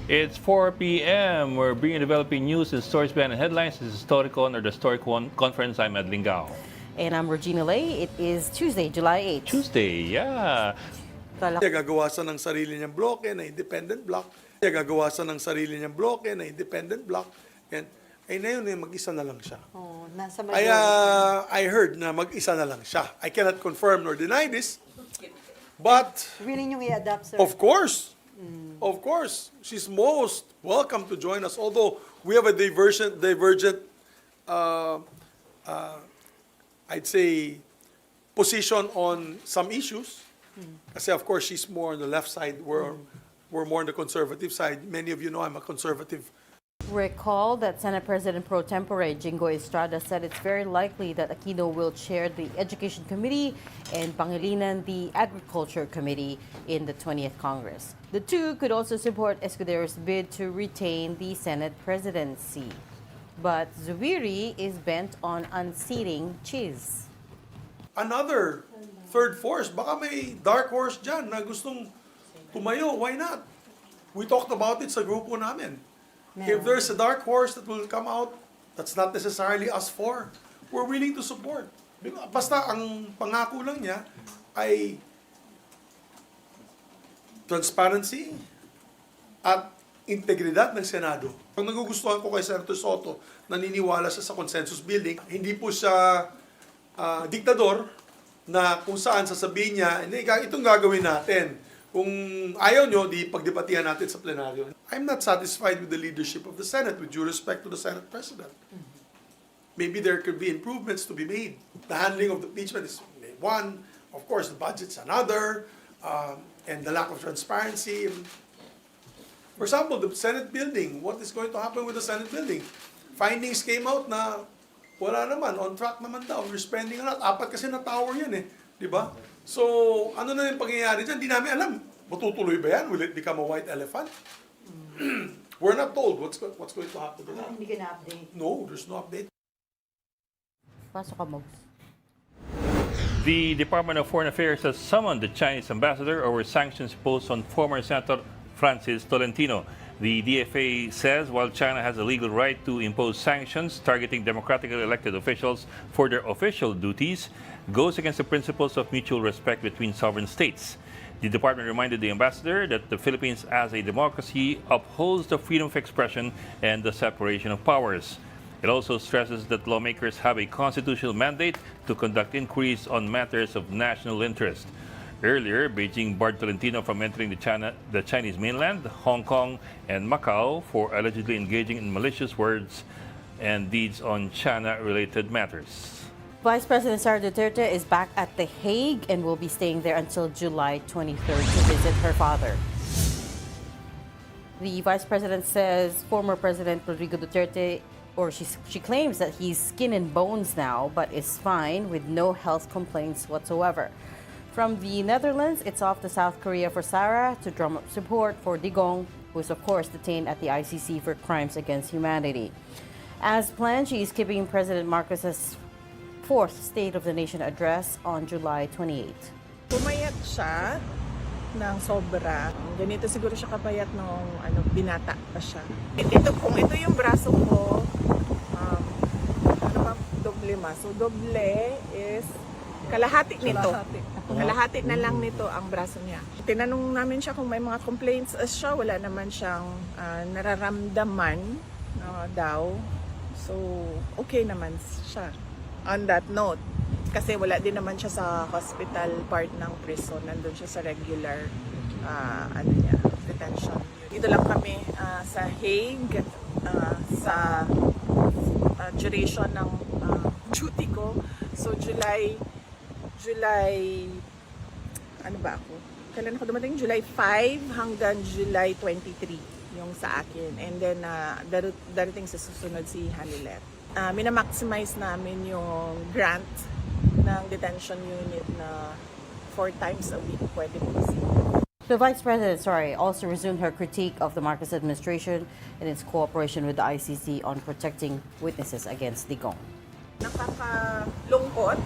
It's 4 p.m. We're bringing developing news and stories behind the headlines. This is Storycon or the Storycon Conference. I'm Ed Lingao. And I'm Regina Lay. It is Tuesday, July 8th. Tuesday, yeah. Gagawa siya ng sarili niyang bloke na independent block. Gagawa siya ng sarili niyang bloke na independent block. And ay na yun, mag-isa na lang siya. Oh, nasa I heard na mag-isa na lang siya. I cannot confirm nor deny this. But, willing yung i-adapt, sir? of course, she's most welcome to join us. Although we have a divergent, I'd say, position on some issues. Kasi of course she's more on the left side. We're more on the conservative side. Many of you know I'm a conservative. Recall that Senate President Pro Tempore Jingo Estrada said it's very likely that Aquino will chair the Education Committee and Pangilinan the Agriculture Committee in the 20th Congress. The two could also support Escudero's bid to retain the Senate presidency. But Zubiri is bent on unseating Chiz. Another third force, baka may dark horse dyan na gustong tumayo. Why not? We talked about it sa grupo namin. If there's a dark horse that will come out, that's not necessarily us four. We're willing to support. Basta ang pangako lang niya ay transparency at integridad ng Senado. Ang nagugustuhan ko kay Senator Soto, naniniwala siya sa consensus building. Hindi po siya diktador na kung saan sasabihin niya, itong gagawin natin. Kung ayaw nyo, di pagdebatihan natin sa plenaryo. I'm not satisfied with the leadership of the Senate, with due respect to the Senate President. Maybe there could be improvements to be made. The handling of the impeachment is one. Of course, the budget's another. And the lack of transparency. For example, the Senate building. What is going to happen with the Senate building? Findings came out na wala naman, on track naman daw. We're spending a lot. 4 kasi na tower yan eh. Di ba? So, ano na yung pangyayari dyan? Di namin alam. Matutuloy ba yan? Will it become a white elephant? We're not told what's going to happen to that. Hindi ka na-update. No, there's no update. Pasok ka, Mogs. The Department of Foreign Affairs has summoned the Chinese ambassador over sanctions imposed on former Senator Francis Tolentino. The DFA says while China has a legal right to impose sanctions targeting democratically elected officials for their official duties, goes against the principles of mutual respect between sovereign states. The department reminded the ambassador that the Philippines as a democracy upholds the freedom of expression and the separation of powers. It also stresses that lawmakers have a constitutional mandate to conduct inquiries on matters of national interest. Earlier, Beijing barred Tolentino from entering the Chinese mainland, Hong Kong, and Macau for allegedly engaging in malicious words and deeds on China-related matters. Vice President Sara Duterte is back at The Hague and will be staying there until July 23rd to visit her father. The Vice President says former President Rodrigo Duterte, she claims that he's skin and bones now, but is fine with no health complaints whatsoever. From the Netherlands, it's off to South Korea for Sara to drum up support for Digong, who is of course detained at the ICC for crimes against humanity. As planned, she is keeping President Marcos's fourth State of the Nation address on July 28. Pumayat siya ng sobra. Ganito siguro siya kapayat nung binata pa siya. Kung ito yung braso ko, doble ma. So doble is kalahati nito. Kalahati na lang nito ang braso niya. Tinanong namin siya kung may mga complaints siya. Wala naman siyang nararamdaman daw. So, okay naman siya. On that note, kasi wala din naman siya sa hospital part ng prison. Nandun siya sa regular detention. Dito lang kami sa Hague sa duration ng duty ko. So, July, ano ba ako? Kailan ako dumating? July 5 hanggang July 23 yung sa akin. And then, darating sa susunod si Hanilet. Minamaximize namin yung grant ng detention unit na 4 times a week pwede po receive. The Vice President, also resumed her critique of the Marcos administration and its cooperation with the ICC on protecting witnesses against Digong. Nakakalungkot.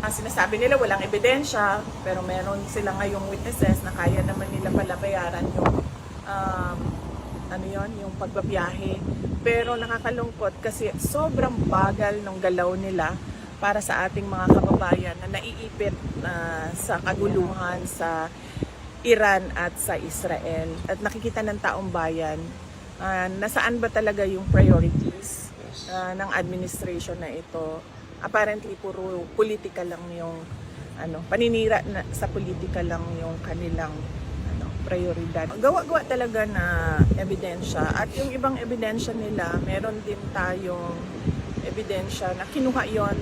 Sinasabi nila walang ebidensya, pero meron sila ngayong witnesses na kaya naman nila pala bayaran yung ngayon, yung pagbabiyahe. Pero nakakalungkot kasi sobrang bagal ng galaw nila para sa ating mga kababayan na naiipit sa kaguluhan sa Iran at sa Israel. At nakikita ng taong bayan nasaan ba talaga yung priorities ng administration na ito. Apparently puro politika lang yung paninira sa politika lang yung kanilang prioridad. Gawa-gawa talaga na ebidensya at yung ibang ebidensya nila, meron din tayong ebidensya na kinuha yon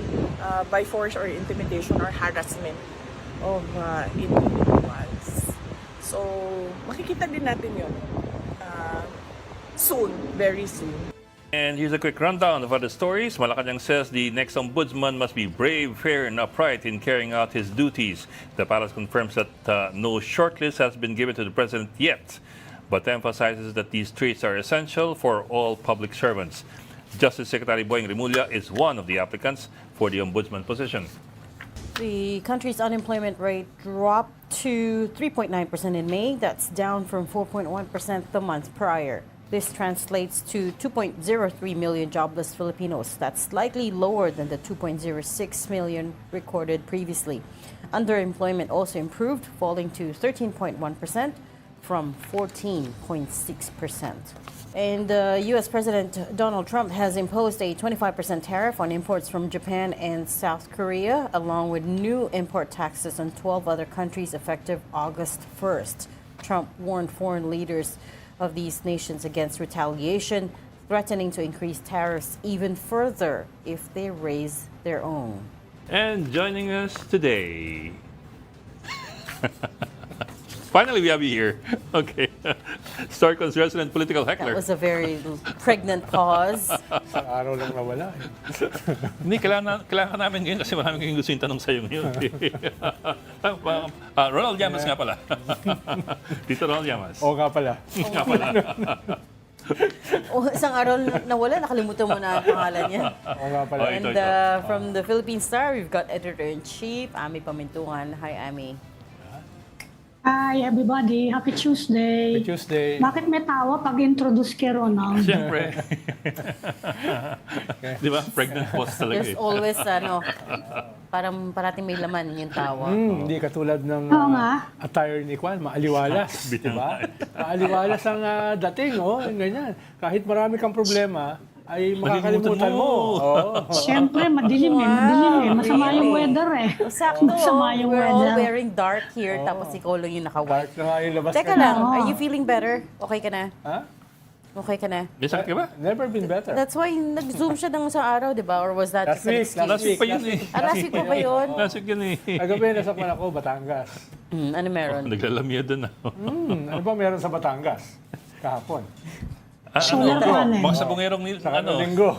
by force or intimidation or harassment of individuals. So, makikita din natin yun soon, very soon. And here's a quick rundown of other stories. Malacanang says the next ombudsman must be brave, fair, and upright in carrying out his duties. The palace confirms that no shortlist has been given to the president yet, but emphasizes that these traits are essential for all public servants. Justice Secretary Boying Rimulya is one of the applicants for the ombudsman position. The country's unemployment rate dropped to 3.9% in May. That's down from 4.1% the month prior. This translates to 2.03 million jobless Filipinos. That's slightly lower than the 2.06 million recorded previously. Underemployment also improved, falling to 13.1% from 14.6%. And U.S. President Donald Trump has imposed a 25% tariff on imports from Japan and South Korea, along with new import taxes on 12 other countries effective August 1st. Trump warned foreign leaders of these nations against retaliation, threatening to increase tariffs even further if they raise their own. And joining us today. Finally, we have you here. Okay. Storycon's resident political That heckler. was a very pregnant pause. Isang araw lang nawala. Hindi, kailangan namin ngayon kasi marami kayong gusto yung tanong sa'yo ngayon. Ronald Llamas nga pala. Dito Ronald Llamas. Oo nga pala. Nga pala. Isang araw nawala, nakalimutan mo na ang pangalan niya. Oo nga pala. Oh, ito. And from the Philippine Star, we've got Editor-in-Chief, Ami Pamintuan. Hi, Ami. Hi everybody, happy Tuesday. Happy Tuesday. Bakit may tawa pag introduce kay Ronald? Siyempre. Di ba? Pregnant pause talaga There's eh. always, parang parating may laman yung tawa. Hindi katulad ng Oo nga. attire ni Kwan, maaliwalas. Di ba? Maaliwalas ang dating, yung ganyan. Kahit marami kang problema, ay makakalimutan mo. Oo. Siyempre, madilim eh. Masama yung weather eh. Sakto, Masama yung we're all weather. wearing dark here, tapos ikaw lang yung naka-white. Dark na nga yung labas Teka ka lang, na. are you feeling better? Okay ka na? Ha? Okay ka na? May sakit ka ba? Never been better. That's why nag-zoom siya ng isang araw, di ba? Or was that Last just an week, excuse? Last week pa yun eh. Last week pa ba yun? Last week yun eh. Kagabi, nasakman ako, Batangas. Ano meron? Naglalamya doon na. Ano ba meron sa Batangas? Kahapon. Solar panel. Mga sabongerong Saka ano? linggo.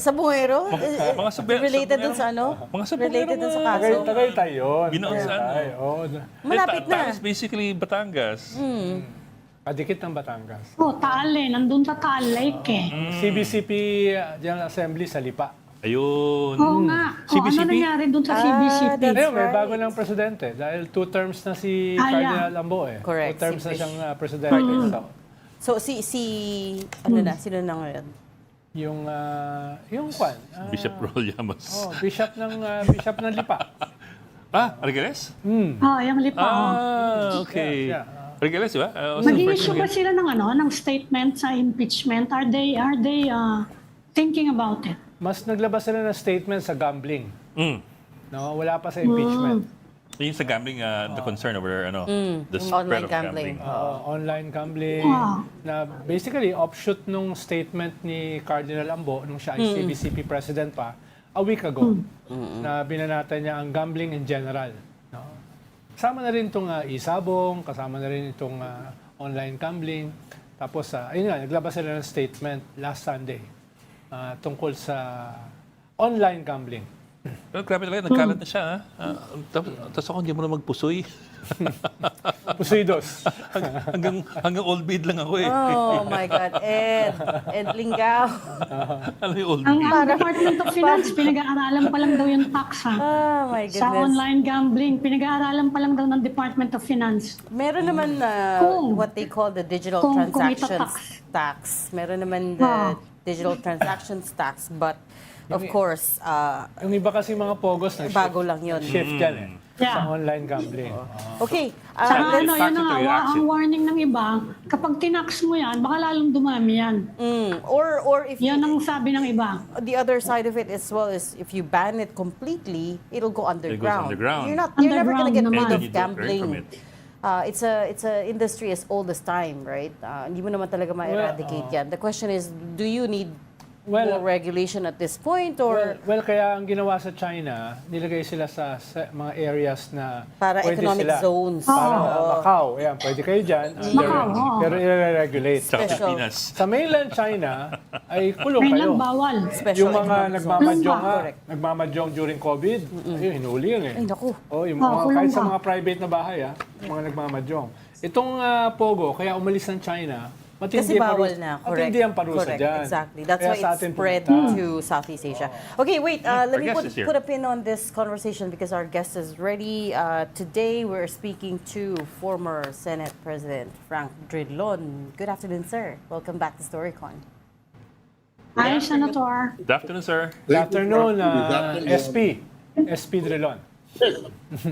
Sa bungero? Mga Related dun sa ano? Mga sabongero Related dun sa na- kaso? Tagaytay yun. Binoon sa ano? Tagaytay, oo. Malapit na. Tayo is basically Batangas. Kadikit ng Batangas. Oh, Taal eh. Nandun sa Taal Lake eh. CBCP General Assembly sa Lipa. Ayun. Oo nga. Oh, ano CBCP? nangyari dun sa CBCP? that's Ngayon, may right. bago ng presidente dahil 2 terms na si Ah, yeah. Cardinal Ambo eh. Correct, 2 terms si na Fish. siyang presidente. So, So, ano na? Sino na ngayon? yung kwan. Bishop Roel Llamas. Bishop ng Lipa. Argeles? Oh, yung lipa. Okay. Yeah. Argeles, di ba? Also Mag-i-issue first ba sila ng statement sa impeachment? Are they thinking about it? Mas naglabas sila ng statement sa gambling. Mm. No, wala pa sa impeachment. Yung sa gambling, the concern over the spread Online of gambling. gambling. Online gambling. Wow. Na basically, offshoot nung statement ni Cardinal Ambo nung siya ay CBCP president pa, a week ago, na binanatan niya ang gambling in general. No? Kasama na rin itong isabong, kasama na rin itong online gambling. Tapos, ayun nga, naglabas sila ng statement last Sunday tungkol sa online gambling. Pero grabe talaga, nagkalat na siya. Tapos ako hindi mo na magpusoy. Pusidos. hanggang old maid lang ako eh. Oh my God, Ed Lingao. Alam mo yung old Ang maid. Department of Finance, pinag-aaralan pa lang daw yung tax, ha? Oh my Sa goodness. online gambling, pinag-aaralan pa lang daw ng Department of Finance. Meron naman what they call the digital Kung transactions tax. Meron naman the digital transactions tax, but of course, Yung iba kasi mga pogos na bago lang yun. shift yan eh. Yeah. Sa online gambling. Okay. Saka let's- ano, yun factor na to nga, your ang exit. warning ng iba, kapag tinax mo yan, baka lalong dumami yan. or if Yan ang sabi ng iba. the other side of it as well is if you ban it completely, it'll go underground. underground. You're never gonna get Underground rid naman. of And you don't earn gambling. from it. It's a industry as old as time, right? Hindi mo naman talaga ma-eradicate yan. The question is, do you need more regulation at this point or Well, kaya ang ginawa sa China, nilagay sila sa mga areas na para pwede economic sila. zones? Para Oo. Macau, ayan, pwede kayo dyan. Macau, oo. Pero i-regulate. Sa Special. Pilipinas. Sa mainland China, ay kulong kayo. Mainland bawal. Special Yung mga economic nagmamadyong zones. nga, Correct. nagmamadyong during COVID, ayun, hinuli yun eh. Ay, naku. Oh, yung Ah, mga, kulong kahit sa ka. mga private na bahay, mga nagmamadyong. Itong Pogo, kaya umalis ng China, Kasi bawal na. Correct. Matindi ang parusa Correct. dyan. Exactly. That's Kaya why sa it atin spread pumunta. to Southeast Asia. Okay, wait. Let Our me guest is here. put a pin on this conversation because our guest is ready. Today, we're speaking to former Senate President Frank Drilon. Good afternoon, sir. Welcome back to Storycon. Hi, Senator. Good afternoon, sir. Good afternoon, Good afternoon. SP Drilon.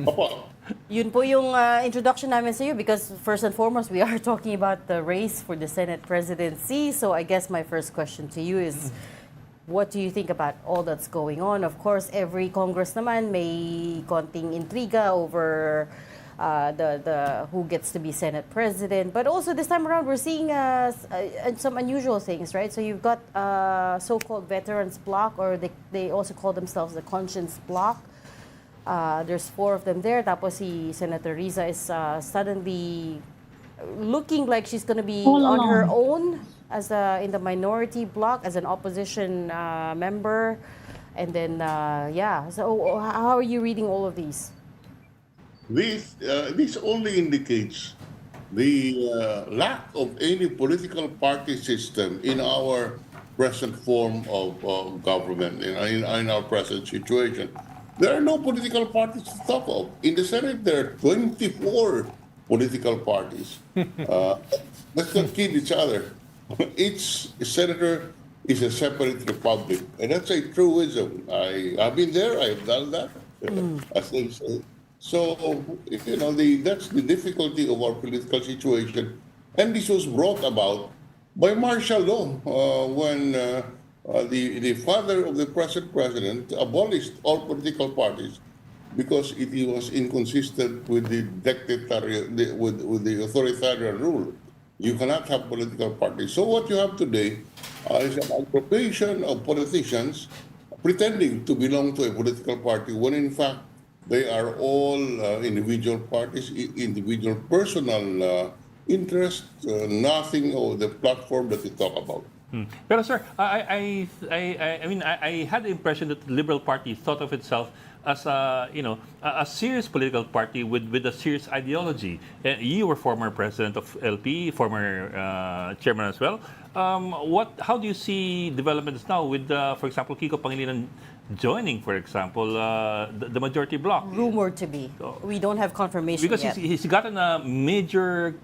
Opo. Yun po yung introduction namin sa iyo because first and foremost, we are talking about the race for the Senate presidency. So I guess my first question to you is, what do you think about all that's going on? Of course, every Congress naman may konting intriga over the who gets to be Senate president. But also this time around, we're seeing some unusual things, right? So you've got so-called veterans bloc, or they also call themselves the conscience bloc. There's 4 of them there. Tapos si Senator Riza is suddenly looking like she's going to be All on her alone. own as in the minority bloc as an opposition member. And then, yeah. So how are you reading all of these? This only indicates the lack of any political party system in our present form of government, in our present situation. There are no political parties to talk of. In the Senate, there are 24 political parties. Let's not kid each other. Each senator is a separate republic. And that's a truism. I've been there, I've done that, as they say. So, that's the difficulty of our political situation. And this was brought about by martial law when the father of the present president abolished all political parties because it was inconsistent with the with the authoritarian rule. You cannot have political parties. So what you have today is an aggregation of politicians pretending to belong to a political party when in fact they are all individual parties, individual personal interest, nothing of the platform that they talk about. Pero sir, I mean, I had the impression that the Liberal Party thought of itself as a serious political party with a serious ideology. You were former president of LP, former chairman as well. How do you see developments now with, for example, Kiko Pangilinan joining, for example, the majority bloc? Rumored to be. We don't have confirmation Because yet. he's gotten a major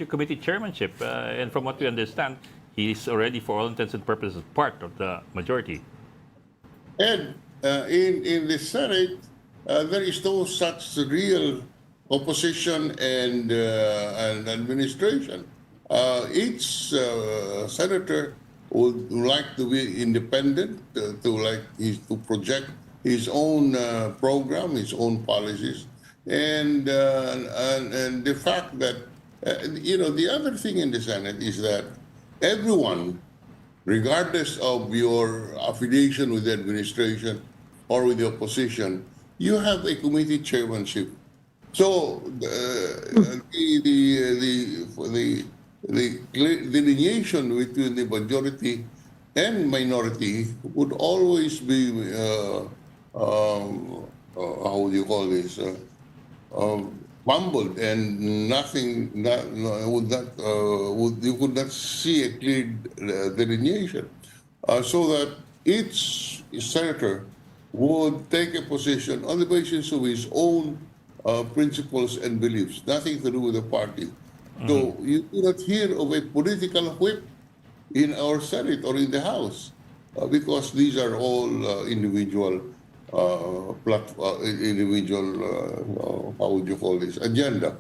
committee chairmanship, and from what we understand, he's already, for all intents and purposes, part of the majority. And in the Senate, there is no such real opposition and administration. Each senator would like to be independent, to project his own program, his own policies, and the fact that the other thing in the Senate is that everyone, regardless of your affiliation with the administration or with the opposition, you have a committee chairmanship. So the delineation between the majority and minority would always be how would you call this? Mumbled, and nothing. You could not see a clear delineation, so that each senator would take a position on the basis of his own principles and beliefs, nothing to do with the party. So you do not hear of a political whip in our Senate or in the House, because these are all individual, how would you call this, agenda.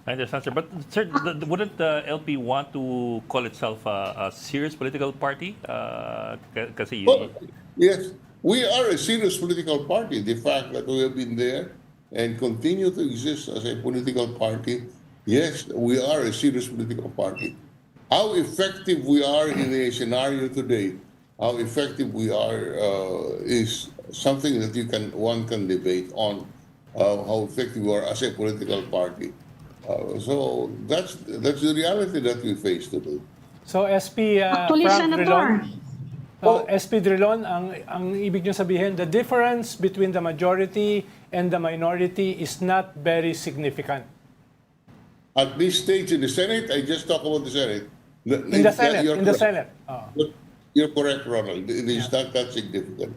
I understand, sir. But, sir, wouldn't the LP want to call itself a serious political party? Kasi Well, yes, we are a serious political party. The fact that we have been there and continue to exist as a political party, yes, we are a serious political party. How effective we are in a scenario today, how effective we are is something that one can debate on, how effective we are as a political party. So that's the reality that we face today. So SP Actually, Frank Senator, Drilon, SP Drilon, ang ibig nyo sabihin, the difference between the majority and the minority is not very significant. At this stage in the Senate, I just talk about the Senate. In the Senate, You're in the correct. Senate. Oh. You're correct, Ronald. It is not that significant.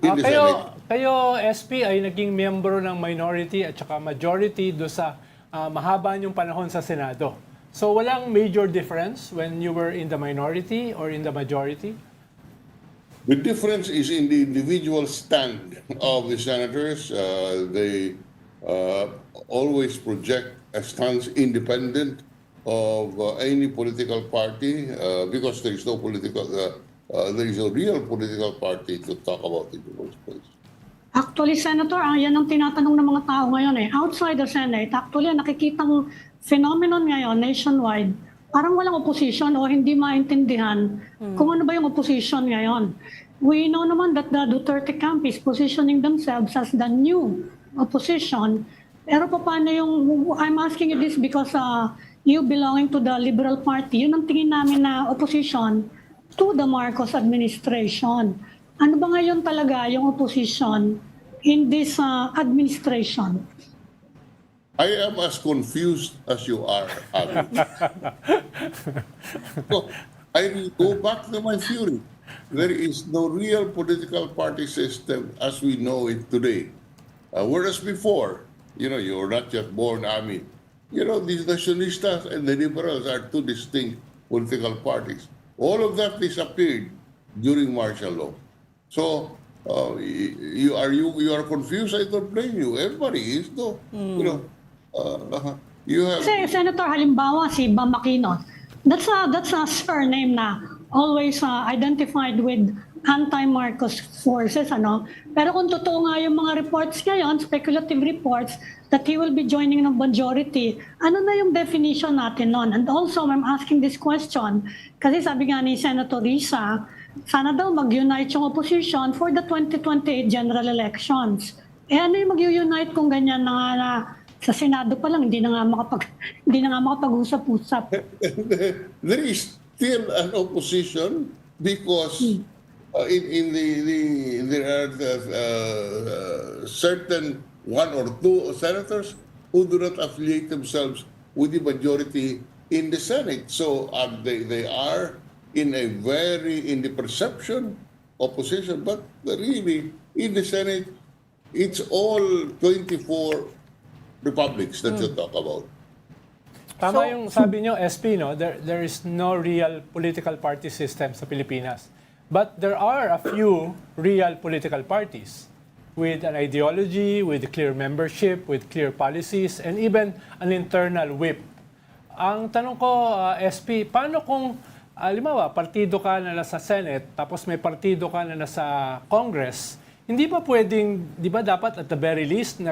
In the Senate. Kayo, SP, ay naging miyembro ng minority at saka majority do sa mahaba niyong panahon sa Senado. So walang major difference when you were in the minority or in the majority? The difference is in the individual stand of the senators. They always project a stance independent of any political party, because there is no real political party to talk about in the first place. Actually, Senator, yan ang tinatanong ng mga tao ngayon eh. Outside the Senate, actually, nakikita mong phenomenon ngayon nationwide, parang walang opposition o hindi maintindihan kung ano ba yung opposition ngayon. We know naman that the Duterte camp is positioning themselves as the new opposition. Pero paano yung, I'm asking you this because you belonging to the Liberal Party, yun ang tingin namin na opposition to the Marcos administration. Ano ba ngayon talaga yung opposition in this administration? I am as confused as you are, Abby. So, I will go back to my theory. There is no real political party system as we know it today. Whereas before, you were not just born, Ami. The nationalistas and the liberals are two distinct political parties. All of that disappeared during martial law. So, you are confused. I don't blame you. Everybody is, no. You have. Senator, halimbawa si Bam Aquino, that's a surname na always identified with anti-Marcos forces, ano? Pero kung totoo nga yung mga reports ngayon, speculative reports, that he will be joining ng majority, ano na yung definition natin nun? And also, I'm asking this question, kasi sabi nga ni Senator Risa, sana daw mag-unite yung opposition for the 2028 general elections. Ano yung mag-unite kung ganyan na sa Senado pa lang, hindi na nga makapag-usap-usap. There is still an opposition because there are certain one or two senators who do not affiliate themselves with the majority in the Senate. So they are in the perception opposition, but really in the Senate, it's all 24 republics that you talk about. Tama yung sabi nyo, SP, no? There is no real political party system sa Pilipinas. But there are a few real political parties with an ideology, with clear membership, with clear policies, and even an internal whip. Ang tanong ko, SP, paano kung, halimbawa, partido ka na nasa Senate, tapos may partido ka na nasa Congress, hindi ba pwedeng, di ba dapat at the very least,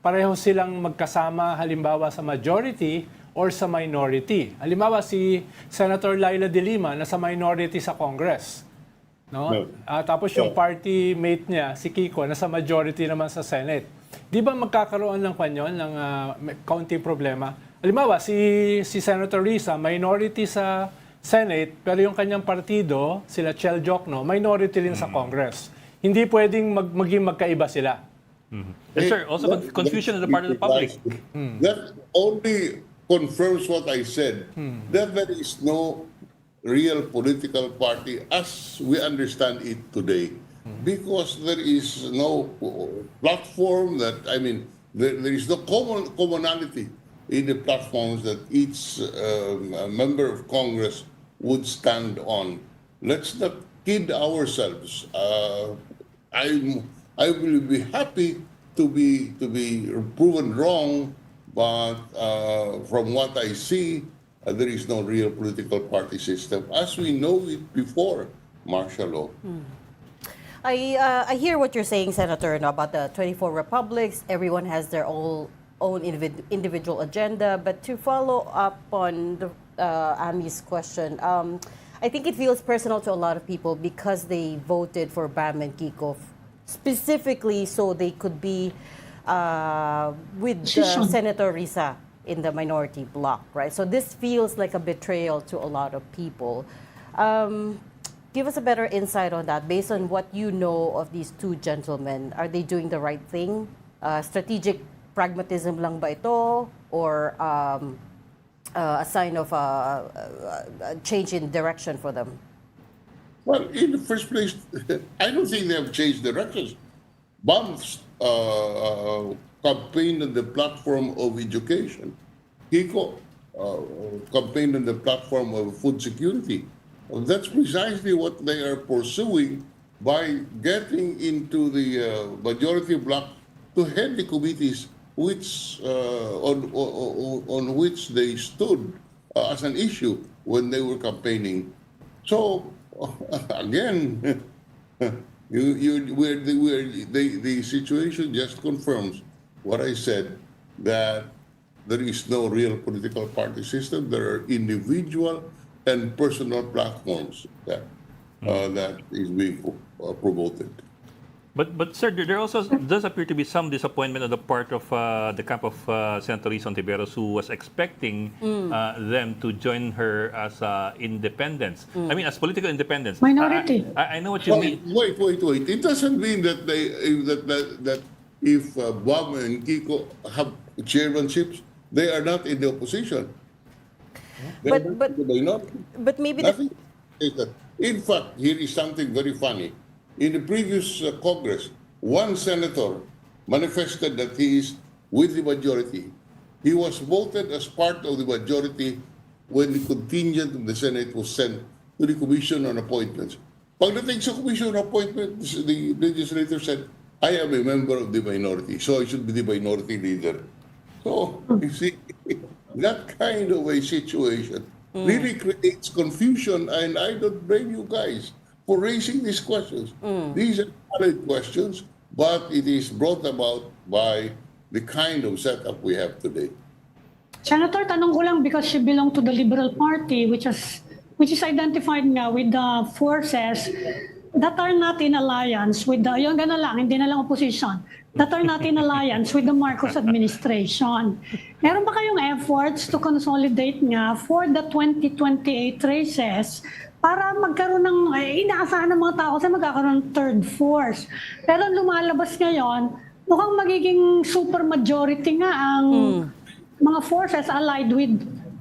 pareho silang magkasama, halimbawa sa majority or sa minority? Halimbawa, si Senator Laila de Lima nasa minority sa Congress. No? Tapos yung party mate niya, si Kiko, nasa majority naman sa Senate. Di ba magkakaroon ng kanyon ng kaunting problema? Halimbawa, si Senator Risa, minority sa Senate, pero yung kanyang partido, sila Chel Jokno, minority rin sa Congress. Hindi pwedeng maging magkaiba sila. And sir, also confusion on the part of the public. That only confirms what I said, that there is no real political party as we understand it today, because there is no platform that, I mean, there is no commonality in the platforms that each member of Congress would stand on. Let's not kid ourselves. I will be happy to be proven wrong, but from what I see, there is no real political party system as we know it before martial law. I hear what you're saying, Senator, no, about the 24 republics. Everyone has their own individual agenda. But to follow up on the, Ami's question, I think it feels personal to a lot of people because they voted for Bam and Kiko specifically so they could be with Senator Risa in the minority bloc, right? So this feels like a betrayal to a lot of people. Give us a better insight on that based on what you know of these two gentlemen. Are they doing the right thing? Strategic pragmatism lang ba ito? Or a sign of a change in direction for them? Well, in the first place, I don't think they have changed directions. Bumps campaigned on the platform of education. Kiko campaigned on the platform of food security. Well, that's precisely what they are pursuing by getting into the majority bloc to head the committees which on which they stood as an issue when they were campaigning. So again, the situation just confirms what I said, that there is no real political party system. There are individual and personal platforms that that is being promoted. But sir, there also does appear to be some disappointment on the part of the camp of Senator Risa Ontiveros, who was expecting them to join her as independents. I mean, as political independents. Minority. I know what you mean. Wait. It doesn't mean that that if Bob and Kiko have chairmanships, they are not in the opposition. But maybe Nothing is that. In fact, here is something very funny. In the previous Congress, one senator manifested that he is with the majority. He was voted as part of the majority when the contingent of the Senate was sent to the Commission on Appointments. Pagdating sa Commission on Appointments, the legislator said, I am a member of the minority, so I should be the minority leader. So, you see, that kind of a situation really creates confusion, and I don't blame you guys for raising these questions. These are valid questions, but it is brought about by the kind of setup we have today. Senator, tanong ko lang because she belonged to the Liberal Party, which is identified nga with the forces that are not in alliance with the, yung gana lang, hindi na lang opposition, that are not in alliance with the Marcos administration. Meron ba kayong efforts to consolidate nga for the 2028 races para magkaroon ng, inaasahan ng mga tao kasi magkakaroon ng third force. Pero lumalabas ngayon, mukhang magiging super majority nga ang mga forces allied with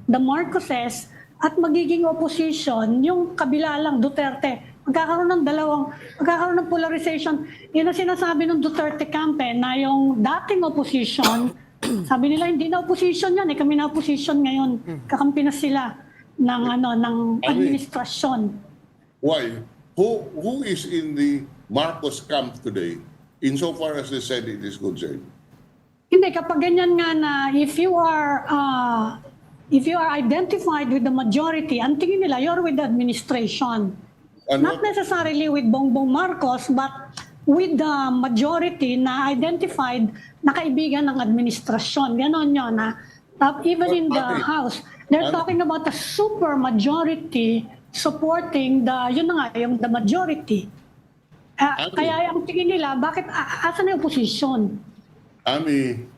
the Marcoses at magiging opposition, yung kabila lang, Duterte. Magkakaroon ng polarization. Yun ang sinasabi ng Duterte campaign na yung dating opposition, sabi nila hindi na opposition yan, kami na opposition ngayon. Kakampi na sila ng administrasyon. Why? Who is in the Marcos camp today, insofar as the Senate is concerned? Hindi, kapag ganyan nga na if you are identified with the majority, ang tingin nila, you're with the administration. Not necessarily with Bongbong Marcos, but with the majority na identified na kaibigan ng administrasyon. Ganon yun na even in the House, they're talking about a super majority supporting the majority. Kaya ang tingin nila, bakit asan yung opposition? Ami,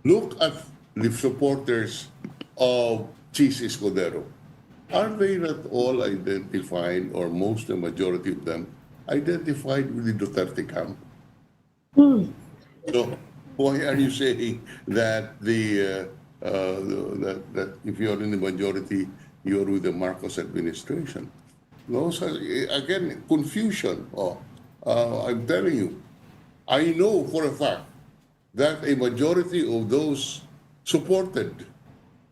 look at the supporters of Chis Escudero. Are they not all identified, or most, the majority of them, identified with the Duterte camp. Hmm. So why are you saying that that if you are in the majority, you are with the Marcos administration? No, so, again, confusion. I'm telling you, I know for a fact that a majority of those supported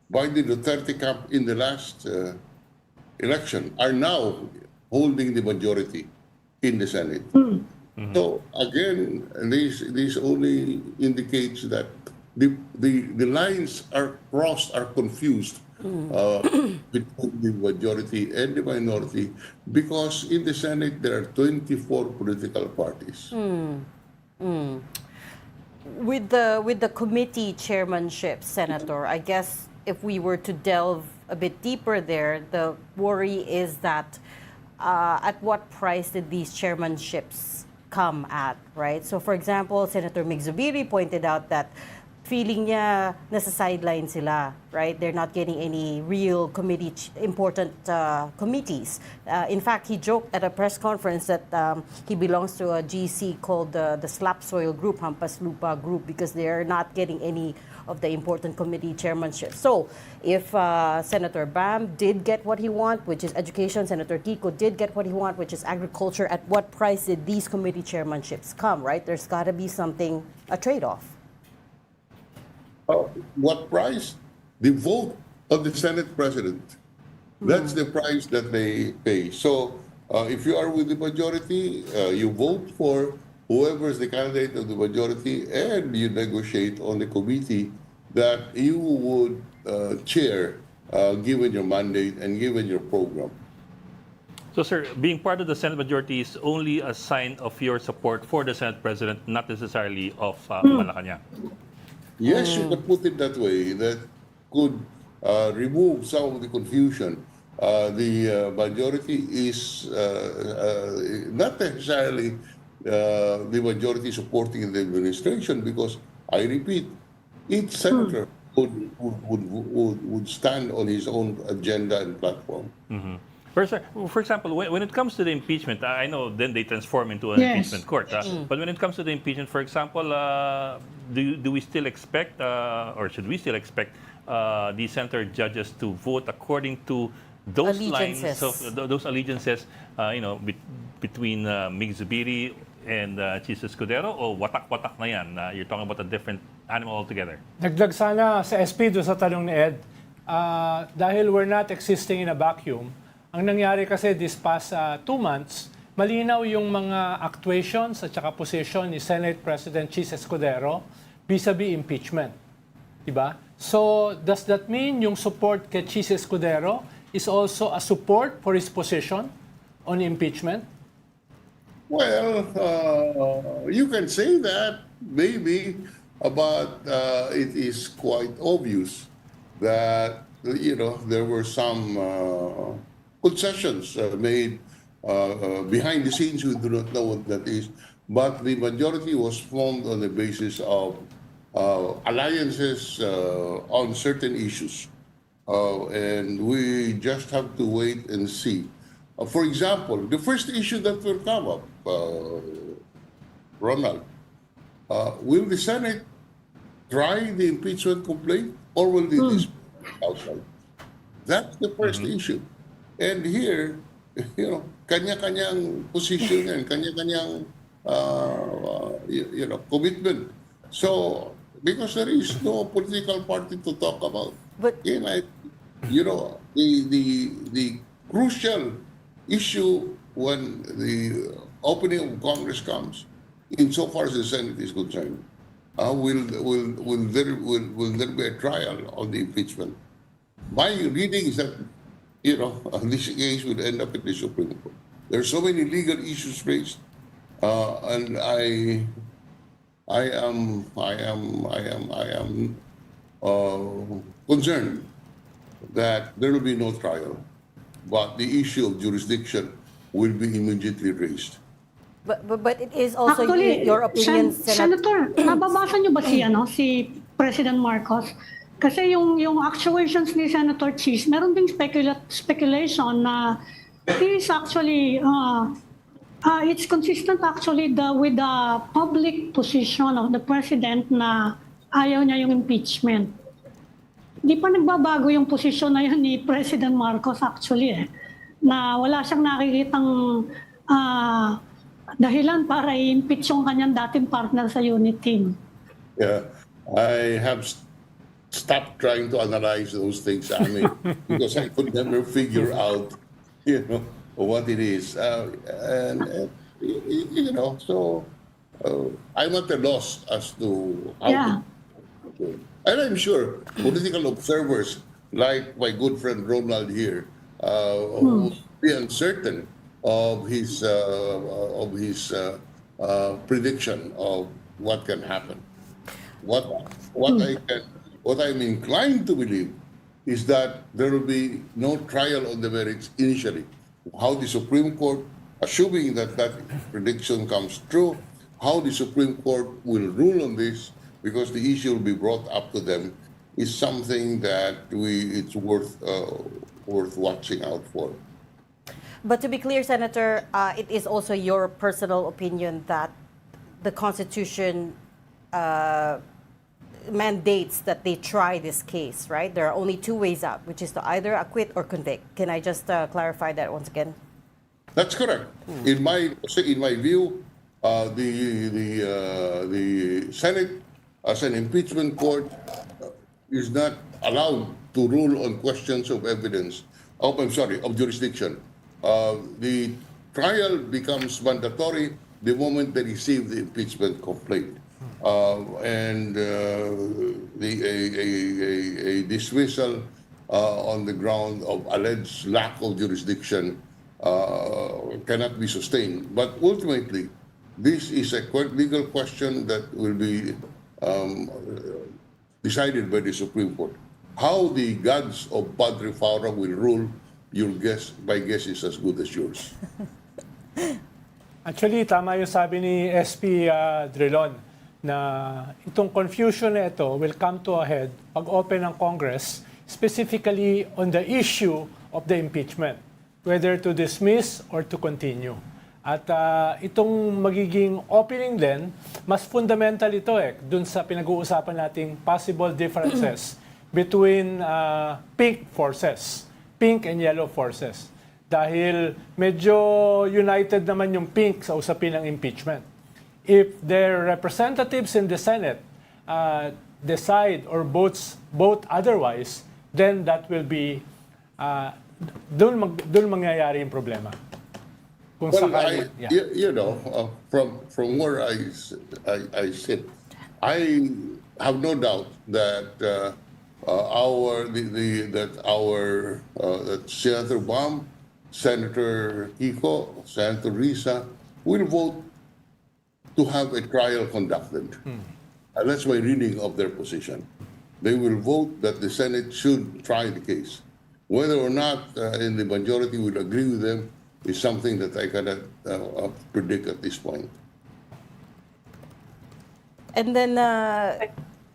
by the Duterte camp in the last election are now holding the majority in the Senate. So again, this only indicates that the lines are crossed, are confused between the majority and the minority, because in the Senate there are 24 political parties. With the committee chairmanship, Senator, I guess if we were to delve a bit deeper there, the worry is that at what price did these chairmanships come at, right? So for example, Senator Mig-Zubiri pointed out that feeling niya nasa sideline sila, right? They're not getting any real important committees. In fact, he joked at a press conference that he belongs to a GC called the Slap Soil Group, Hampas Lupa Group, because they're not getting any of the important committee chairmanship. So if Senator Bam did get what he want, which is education, Senator Kiko did get what he want, which is agriculture, at what price did these committee chairmanships come, right? There's got to be something, a trade-off. What price? The vote of the Senate President. That's the price that they pay. So if you are with the majority, you vote for whoever is the candidate of the majority, and you negotiate on the committee that you would chair, given your mandate and given your program. So, sir, being part of the Senate majority is only a sign of your support for the Senate President, not necessarily of Malacanang. Yes, you can put it that way. That could remove some of the confusion. The majority is not necessarily the majority supporting the administration, because I repeat, each senator would stand on his own agenda and platform. But sir, for example, when it comes to the impeachment, I know then they transform into an Yes. impeachment court. But when it comes to the impeachment, for example, do we still expect, or should we still expect, the senator judges to vote according to those lines of those allegiances, between Mig-Zubiri and Chis Escudero, o watak-watak na yan? You're talking about a different animal altogether. Dagdag sana sa SP doon sa tanong ni Ed, dahil we're not existing in a vacuum, ang nangyari kasi this past 2 months, malinaw yung mga actuations at saka position ni Senate President Chis Escudero vis-a-vis impeachment. Diba? So, does that mean yung support kay Chis Escudero is also a support for his position on impeachment? Well, you can say that, maybe, but it is quite obvious that, there were some concessions made behind the scenes. We do not know what that is, but the majority was formed on the basis of alliances on certain issues, and we just have to wait and see. For example, the first issue that will come up, Ronald, will the Senate try the impeachment complaint, or will they dismiss it outside? That's the first issue. And here, kanya-kanyang position and kanya-kanyang, commitment. So, because there is no political party to talk about. But the crucial issue when the opening of Congress comes, insofar as the Senate is concerned, will there be a trial on the impeachment? My reading is that, this case would end up in the Supreme Court. There are so many legal issues raised, and I am concerned that there will be no trial, but the issue of jurisdiction will be immediately raised. But it is also Actually, your opinion, Senator, nababasa niyo ba si President Marcos? Kasi yung actuations ni Senator Chis, meron ding speculation na he is actually It's consistent actually with the public position of the president na ayaw niya yung impeachment. Di pa nagbabago yung posisyon na yun ni President Marcos actually na wala siyang nakikitang dahilan para i-impeach yung kanyang dating partner sa unit team. Yeah, I have stopped trying to analyze those things, Ami, because I could never figure out, what it is. So I'm at a loss as to how. Yeah. And I'm sure political observers, like my good friend Ronald here, will be uncertain of his prediction of what can happen. What I'm inclined to believe is that there will be no trial on the merits initially. How the Supreme Court, assuming that prediction comes true, how the Supreme Court will rule on this, because the issue will be brought up to them, is something that it's worth watching out for. But to be clear, Senator, it is also your personal opinion that the Constitution mandates that they try this case, right? There are only two ways out, which is to either acquit or convict. Can I just clarify that once again? That's correct. In my view, the Senate, as an impeachment court, is not allowed to rule on questions of evidence. Of jurisdiction. The trial becomes mandatory the moment they receive the impeachment complaint, and a dismissal on the ground of alleged lack of jurisdiction cannot be sustained. But ultimately, this is a legal question that will be decided by the Supreme Court. How the gods of Padre Fara will rule, my guess is as good as yours. Actually, tama yung sabi ni SP Drilon na itong confusion na ito will come to a head pag open ng Congress, specifically on the issue of the impeachment, whether to dismiss or to continue. At itong magiging opening din, mas fundamental ito dun sa pinag-uusapan nating possible differences between pink and yellow forces. Dahil medyo united naman yung pink sa usapin ng impeachment. If their representatives in the Senate decide or vote otherwise, then that will be, dun mangyayari yung problema. Kung sakali, from where I sit, I have no doubt that that Senator Baum, Senator Kiko, Senator Risa will vote to have a trial conducted. And that's my reading of their position. They will vote that the Senate should try the case. Whether or not in the majority will agree with them is something that I cannot predict at this point. And then,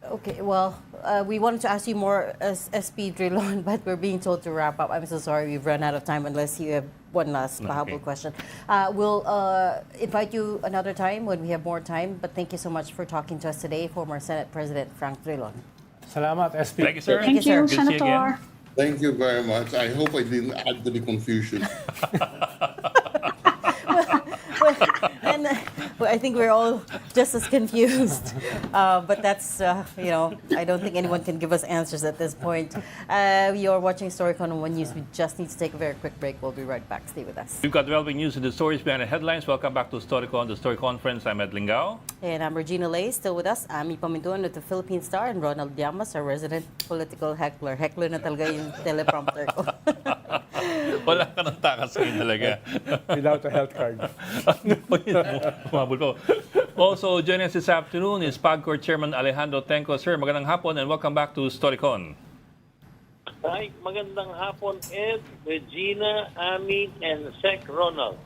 okay, well, we wanted to ask you more as SP Drilon, but we're being told to wrap up. I'm so sorry, we've run out of time unless you have one last pahabol question. We'll invite you another time when we have more time, but thank you so much for talking to us today, former Senate President Frank Drilon. Salamat, SP. Thank you, sir. Thank you, Good to see you again. Senator. Thank you very much. I hope I didn't add to the confusion. And I think we're all just as confused. But that's, I don't think anyone can give us answers at this point. You're watching Storycon on One News. We just need to take a very quick break. We'll be right back. Stay with us. We've got developing news and the stories behind the headlines. Welcome back to Storycon, the Story Conference. I'm Ed Lingao. And I'm Regina Lay, still with us. Ami Pamintuan with the Philippine Star and Ronald Llamas, our resident political heckler. Heckler na talaga yung teleprompter ko. Wala ka ng takas ngayon talaga. Without a health card. Umabol po. Also, joining us this afternoon is PAGCOR Chairman Alejandro Tenco. Sir, magandang hapon and welcome back to Storycon. Hi, magandang hapon, Ed, Regina, Ami, and Sec Ronald.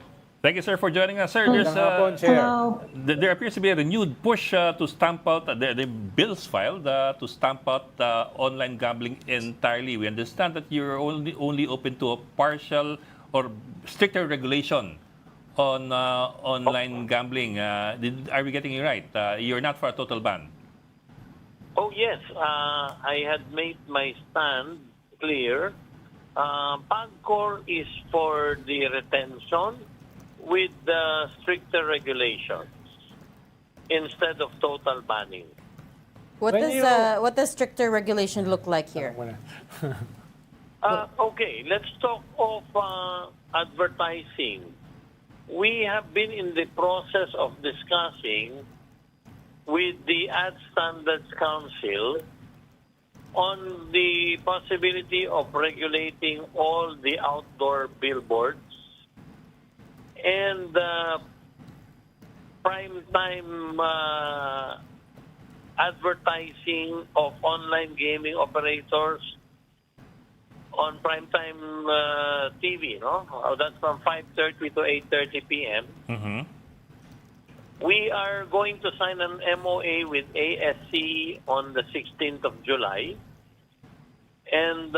Thank you, sir, for joining us. Sir, there's, Magandang hapon, Chair. Hello. there appears to be a renewed push to stamp out, the bills filed to stamp out online gambling entirely. We understand that you're only open to a partial or stricter regulation on online gambling. Are we getting it right? You're not for a total ban. Oh, yes. I had made my stand clear. PAGCOR is for the retention with stricter regulations instead of total banning. What When does you- what does stricter regulation look like here? Okay, let's talk of advertising. We have been in the process of discussing with the Ad Standards Council on the possibility of regulating all the outdoor billboards and prime time advertising of online gaming operators on primetime TV, no? That's from 5:30 to 8:30 p.m. Mm-hmm. We are going to sign an MOA with ASC on the 16th of July. And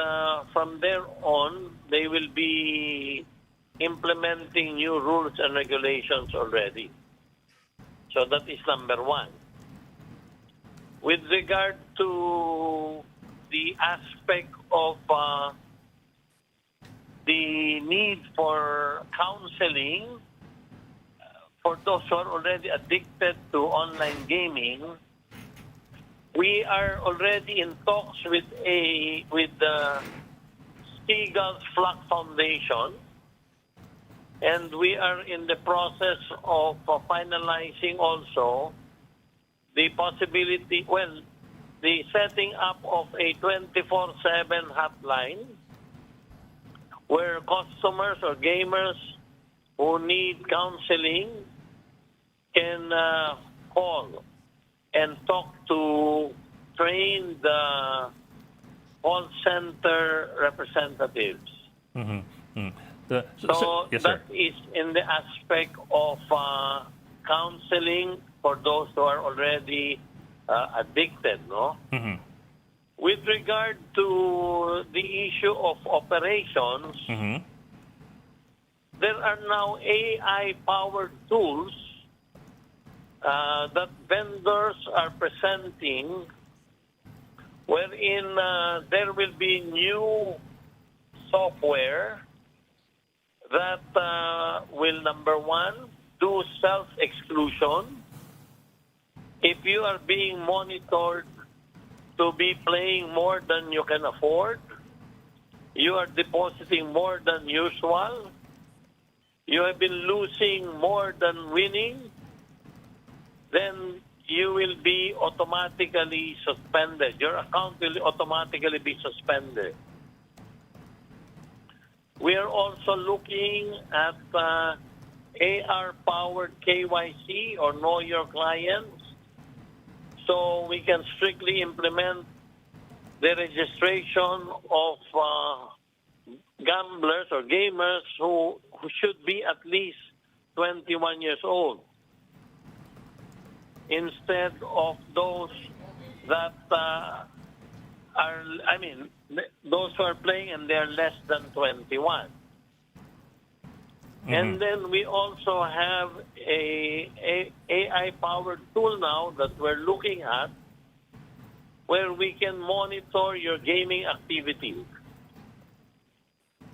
from there on, they will be implementing new rules and regulations already. So that is number one. With regard to the aspect of the need for counseling for those who are already addicted to online gaming, we are already in talks with the Seagulls Flock Foundation, and we are in the process of finalizing also the possibility, the setting up of a 24/7 hotline where customers or gamers who need counseling can call and talk to trained call center representatives. Mm-hmm. So yes, sir. that is in the aspect of counseling for those who are already addicted, no? Mm-hmm. With regard to the issue of operations, Mm-hmm. there are now AI-powered tools that vendors are presenting, wherein there will be new software that will, number one, do self-exclusion. If you are being monitored to be playing more than you can afford, you are depositing more than usual, you have been losing more than winning, then you will be automatically suspended. Your account will automatically be suspended. We are also looking at AR-powered KYC, or Know Your Clients, so we can strictly implement the registration of gamblers or gamers who should be at least 21 years old, instead of those that those who are playing and they're less than 21. And then we also have a AI-powered tool now that we're looking at, where we can monitor your gaming activity.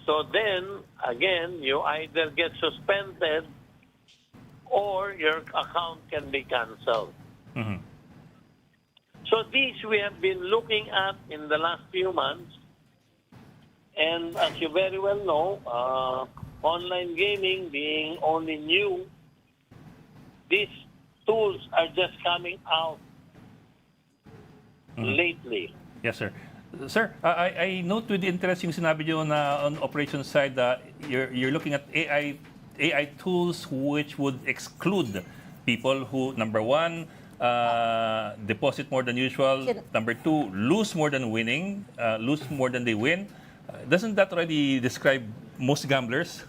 So then, again, you either get suspended or your account can be canceled. Mm-hmm. So these we have been looking at in the last few months. And as you very well know, online gaming being only new, these tools are just coming out lately. Yes, sir. Sir, I note with interest yung sinabi niyo na on operations side, you're looking at AI tools which would exclude people who, number one, deposit more than usual, number two, lose more than winning, lose more than they win. Doesn't that already describe most gamblers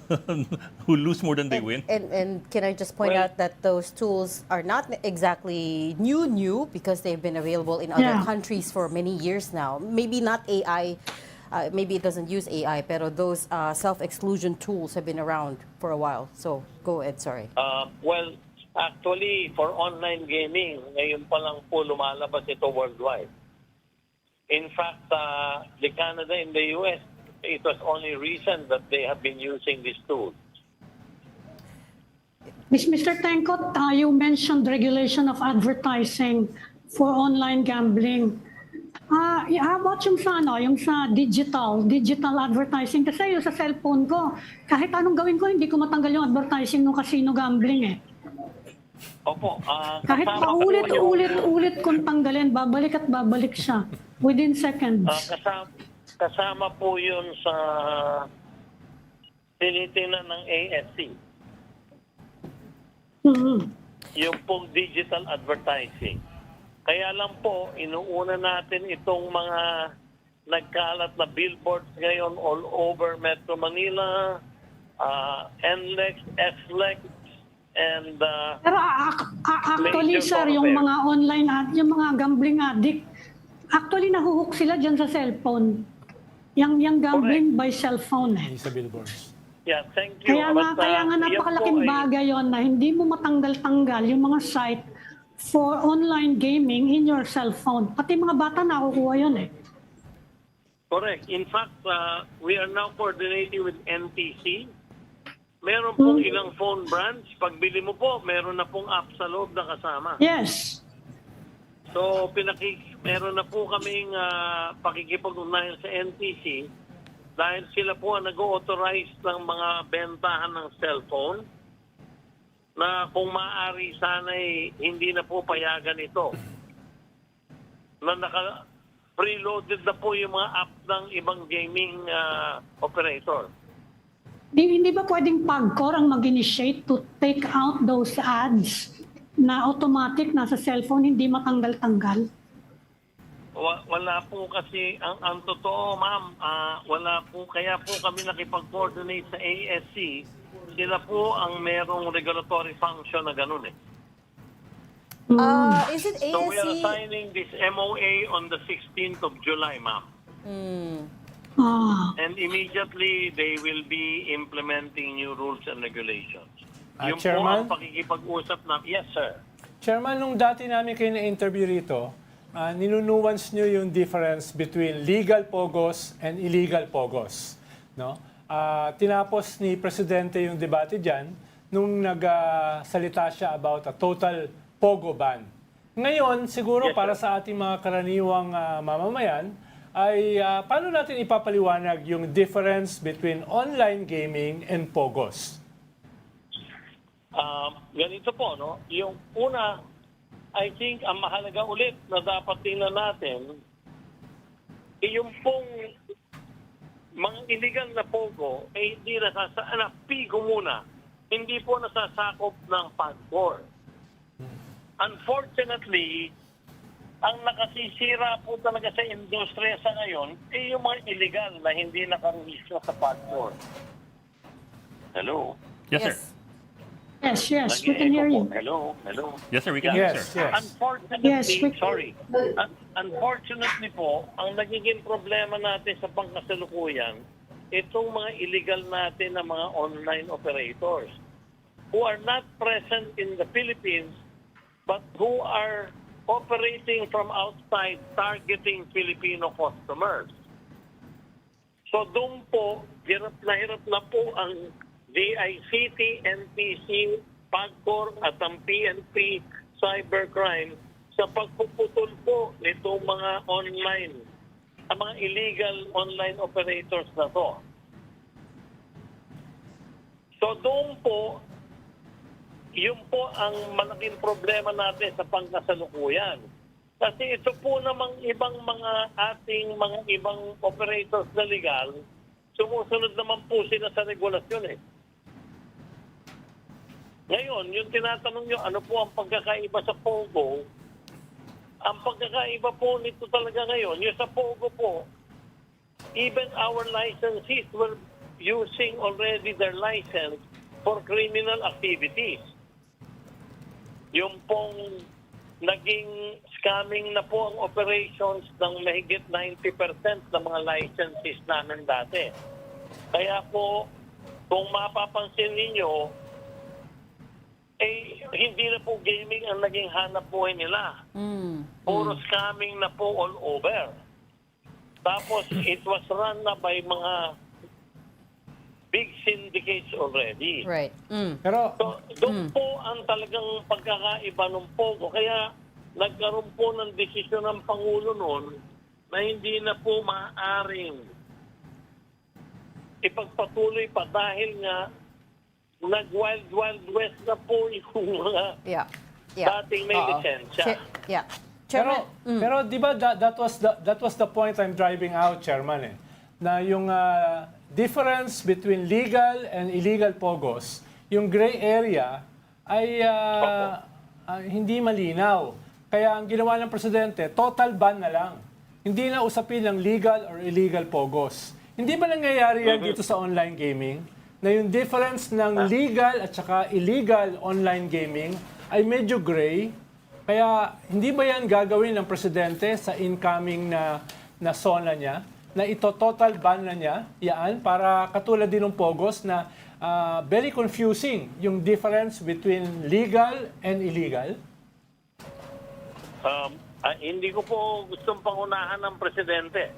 who lose more than they win? And can I just point out that those tools are not exactly new because they've been available in other countries for many years now. Maybe not AI maybe it doesn't use AI, pero those self-exclusion tools have been around for a while. So go ahead, sorry. Well, actually, for online gaming, ngayon pa lang po lumalabas ito worldwide. In fact, the Canada and the US, it was only recent that they have been using this tool. Mr. Tenkot, you mentioned regulation of advertising for online gambling. How about yung sa, yung sa digital advertising? Kasi yung sa cellphone ko, kahit anong gawin ko, hindi ko matanggal yung advertising ng casino gambling eh. Opo. Kahit paulit-ulit kung tanggalin, babalik at babalik siya within seconds. Kasama po yun sa tinitingnan ng ASC. Yung pong digital advertising. Kaya lang po, inuuna natin itong mga nagkalat na billboards ngayon all over Metro Manila, NLEX, SLEX, and Pero actually, major sir, yung thoroughfare. mga online yung mga gambling addict, actually nahuhook sila dyan sa cellphone. Yung gambling by cellphone eh. Hindi sa billboards. Yeah, thank you. Kaya nga yan napakalaking po ay- bagay yon na hindi mo matanggal-tanggal yung mga site for online gaming in your cellphone. Pati mga bata nakukuha yun eh. Correct. In fact, we are now coordinating with NTC. Meron pong ilang phone brands. Pagbili mo po, meron na pong app sa loob na kasama. Yes. So, meron na po kaming pakikipag-ugnayan sa NTC dahil sila po ang nag-authorize ng mga bentahan ng cellphone na kung maaari sana'y hindi na po payagan ito. Na preloaded na po yung mga app ng ibang gaming operator. Hindi ba pwedeng PAGCOR ang mag-initiate to take out those ads na automatic nasa cellphone, hindi matanggal-tanggal? Wala po kasi, ang totoo ma'am, wala po, kaya po kami nakipag-coordinate sa ASC, sila po ang merong regulatory function na ganun eh. Is it So we are ASC? signing this MOA on the 16th of July, ma'am. And immediately, they will be implementing new rules and regulations. Yung po Chairman? ang pakikipag-usap na, yes sir. Chairman, nung dati namin kayo na-interview rito, ninunuance nyo yung difference between legal pogos and illegal pogos. No? Tinapos ni Presidente yung debate dyan nung nagsalita siya about a total pogo ban. Ngayon, siguro Yes, para sir. sa ating mga karaniwang mamamayan, ay paano natin ipapaliwanag yung difference between online gaming and pogos? Ganito po, no? Yung una, I think ang mahalaga ulit na dapat tingnan natin, yung pong mga illegal na pogo, eh hindi pigo muna, hindi po nasasakop ng PAGCOR. Unfortunately, ang nakasisira po talaga sa industriya sa ngayon, eh yung mga illegal na hindi nakarehistro sa PAGCOR. Hello? Yes, sir. Yes, we can hear you. Hello? Yes, sir. We can hear you, Yes, sir. yes. Unfortunately, Yes, unfortunately po, ang nagiging problema natin sa pangkasalukuyan, itong mga illegal natin na mga online operators who are not present in the Philippines but who are operating from outside targeting Filipino customers. So doon po, hirap na po ang DICT, NTC, PAGCOR at ang PNP Cybercrime sa pagpuputol po nitong mga online, ang mga illegal online operators na to. So doon po, yun po ang malaking problema natin sa pangkasalukuyan. Kasi ito po namang ibang mga ating mga ibang operators na legal, sumusunod naman po sila sa regulasyon eh. Ngayon, yung tinatanong nyo, ano po ang pagkakaiba sa POGO? Ang pagkakaiba po nito talaga ngayon, yung sa POGO po, even our licensees were using already their license for criminal activities. Yung pong naging scamming na po ang operations ng mahigit 90% ng mga licenses namin dati. Kaya po, kung mapapansin ninyo, hindi na po gaming ang naging hanap buhay nila. Puro scamming na po all over. Tapos, it was run na by mga big syndicates already. Right. Pero So, doon po ang talagang pagkakaiba ng POGO. Kaya, nagkaroon po ng desisyon ng Pangulo noon na hindi na po maaaring ipagpatuloy pa dahil nga nag-wild west na po yung mga Yeah. dating may lisensya. Yeah. Pero, Chairman, pero di ba that was the point I'm driving out, Chairman, na yung difference between legal and illegal pogos, yung gray area ay hindi malinaw. Kaya ang ginawa ng Presidente, total ban na lang. Hindi na usapin ng legal or illegal pogos. Hindi ba nangyayari yan dito sa online gaming? Na yung difference ng legal at saka illegal online gaming ay medyo gray. Kaya hindi ba yan gagawin ng Presidente sa incoming na zona niya? Na ito total ban na niya, yan, para katulad din ng Pogos na very confusing yung difference between legal and illegal? Hindi ko po gustong pangunahan ng Presidente.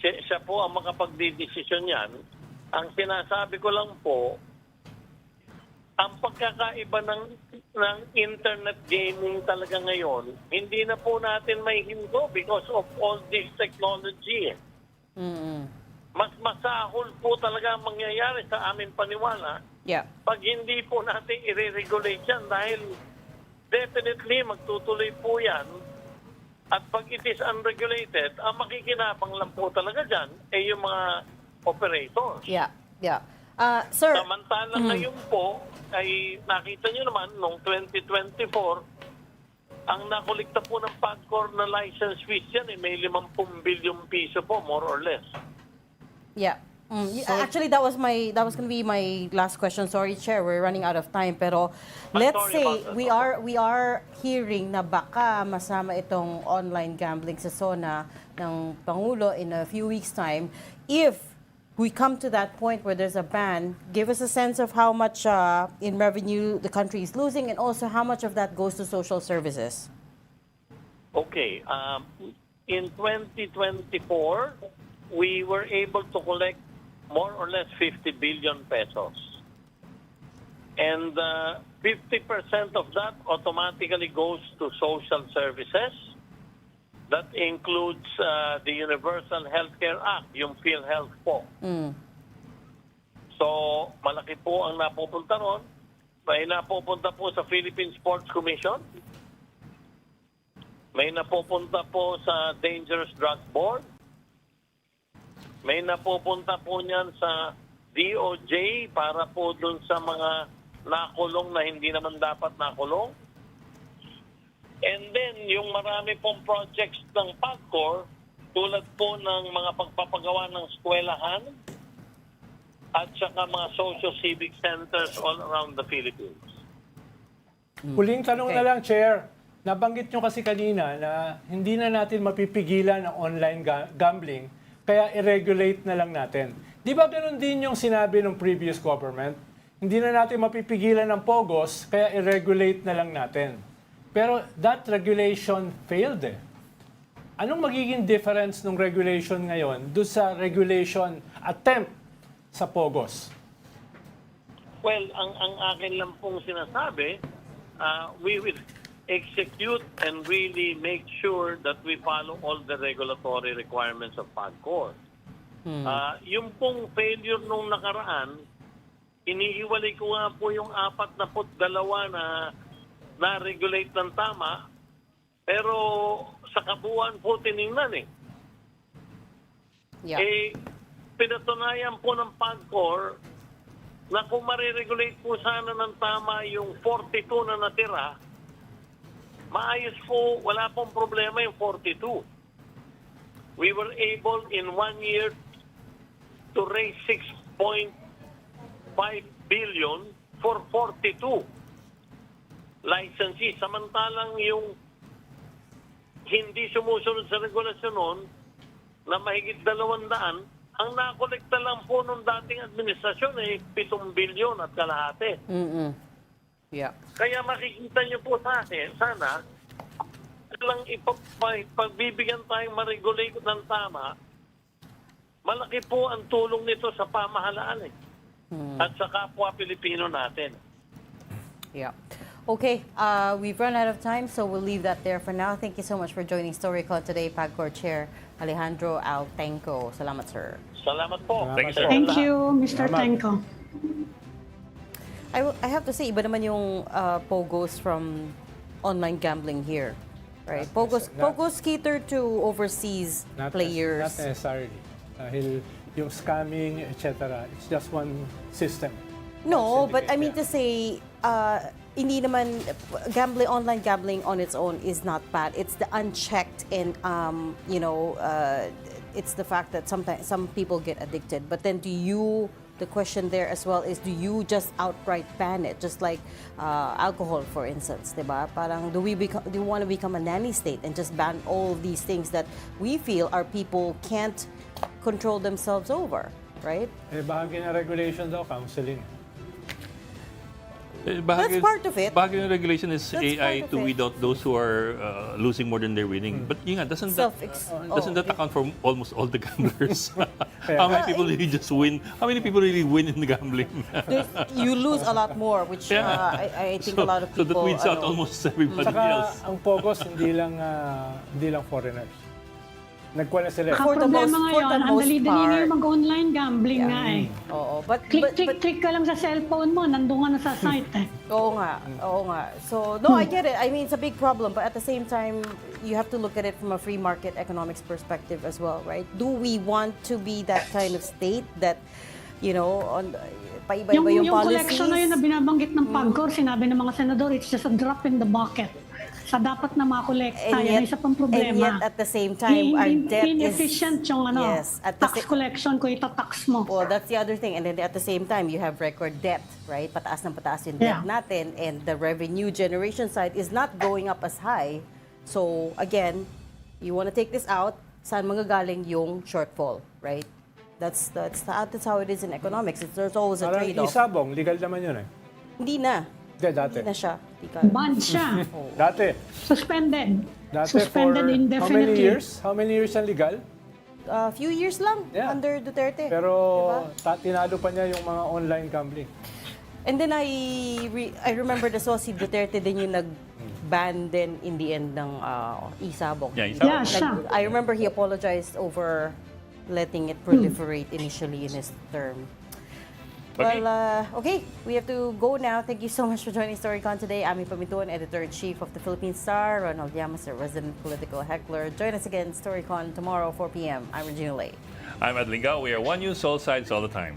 Siya po ang makapagdidesisyon yan. Ang sinasabi ko lang po, ang pagkakaiba ng internet gaming talaga ngayon, hindi na po natin may hinto because of all this technology. Mas masahol po talaga ang mangyayari sa aming paniwala pag hindi po natin i-regulate yan dahil definitely magtutuloy po yan. At pag it is unregulated, ang makikinabang lang po talaga dyan ay yung mga operators. Yeah. Sir, Samantalang ngayon po, ay nakita nyo naman, noong 2024, ang nakolekta po ng PAGCOR na license fees yan, may 50 bilyong piso po, more or less. yeah. Actually, that was going to be my last question. Sorry, Chair, we're running out of time. Pero let's sorry say about that. we are hearing na baka masama itong online gambling sa zona ng Pangulo in a few weeks' time. If we come to that point where there's a ban, give us a sense of how much in revenue the country is losing and also how much of that goes to social services. Okay. In 2024, we were able to collect more or less 50 billion pesos. And 50% of that automatically goes to social services. That includes the Universal Healthcare Act, yung PhilHealth po. So, malaki po ang napupunta ron. May napupunta po sa Philippine Sports Commission. May napupunta po sa Dangerous Drug Board. May napupunta po niyan sa DOJ para po dun sa mga nakulong na hindi naman dapat nakulong. And then, yung marami pong projects ng PAGCOR, tulad po ng mga pagpapagawa ng eskwelahan at saka mga socio-civic centers all around the Philippines. Huling tanong na lang, Chair. Nabanggit nyo kasi kanina na hindi na natin mapipigilan ang online gambling, kaya i-regulate na lang natin. Di ba ganun din yung sinabi ng previous government? Hindi na natin mapipigilan ang POGOS, kaya i-regulate na lang natin. Pero that regulation failed eh. Anong magiging difference ng regulation ngayon doon sa regulation attempt sa POGOS? Well, ang akin lang pong sinasabi, we will execute and really make sure that we follow all the regulatory requirements of PAGCOR. Yung pong failure nung nakaraan, inihiwalay ko nga po yung 42 na na-regulate ng tama, pero sa kabuuan po tiningnan eh. Yeah. Pinatunayan po ng PAGCOR na kung mariregulate po sana ng tama yung 42 na natira, maayos po, wala pong problema yung 42. We were able in 1 year to raise 6.5 billion for 42 licensee. Samantalang yung hindi sumusunod sa regulasyon nun, na mahigit 200, ang nakolekta lang po nung dating administrasyon ay 7 bilyon at kalahati. Yeah. Kaya makikita niyo po sa akin, sana, lang pagbibigyan tayong ma-regulate ng tama, malaki po ang tulong nito sa pamahalaan at sa kapwa Pilipino natin. Yeah. Okay, we've run out of time, so we'll leave that there for now. Thank you so much for joining Storycon today, PAGCOR Chair Alejandro Altenco. Salamat, sir. Salamat po. Thank you, sir. Thank you, Mr. Salamat. Tenko. I have to say, iba naman yung POGOs from online gambling here. Right? POGOs cater to overseas players. Not necessarily. Dahil yung scamming, etc. It's just one system. No, but I mean Yeah. to say, hindi naman online gambling on its own is not bad. It's the unchecked and it's the fact that sometimes some people get addicted. But then the question there as well is, do you just outright ban it, just like alcohol, for instance, diba? Parang do we want to become a nanny state and just ban all of these things that we feel our people can't control themselves over, right? Bahagi ng regulation daw, counseling. That's part of it. Bahagi ng regulation is That's AI part of to it. weed out those who are losing more than they're winning. But yun nga, doesn't that account for almost all the gamblers? How many people really just win? How many people really win in gambling? You lose a lot more, which I think a lot of So people. that weeds out almost everybody Saka else. ang POGOs hindi lang foreigners. Nagkuha na sila. For the Problema most- for the ngayon, ang most dali-dali part. na mag-online gambling nga eh. Oo, but Click ka lang sa cellphone mo, nandun ka na sa site eh. oo nga. So, no, I get it. I mean, it's a big problem, but at the same time, you have to look at it from a free market economics perspective as well, right? Do we want to be that kind of state that, paiba-iba yung policies? collection na yun na binabanggit ng PAGCOR, sinabi ng mga senador, it's just a drop in the bucket. Sa dapat na makolekta, yan isa pang problema. And yet, at the same time, our debt is... inefficient yung Yes, at the tax collection kung itatax mo. Well, that's the other thing. And then at the same time, you have record debt, right? Pataas ng pataas yung debt natin. And the revenue generation side is not going up as high. So, again, you want to take this out, saan manggagaling yung shortfall, right? That's how it is in economics. There's always a Parang trade-off. isabong, legal naman yun eh. Hindi na. Hindi, dati. Hindi na siya. Banned siya. Dati. Suspended. Dati Suspended for indefinitely. how many years? How many years ang legal? A few years lang Yeah. under Duterte. Pero Diba? tinalo pa niya yung mga online gambling. And then I remember the si Duterte din yung nag-ban din in the end ng isabong. Yeah, isabong. Yeah, siya. I remember he apologized over letting it proliferate initially in his term. Okay. Well, okay, we have to go now. Thank you so much for joining Storycon today. Ami Pamintuan, Editor-in-Chief of the Philippine Star, Ronald Llamas, a resident political heckler. Join us again, Storycon, tomorrow, 4 p.m. I'm Regina Lay. I'm Ed Lingao. We are One News, all sides, all the time.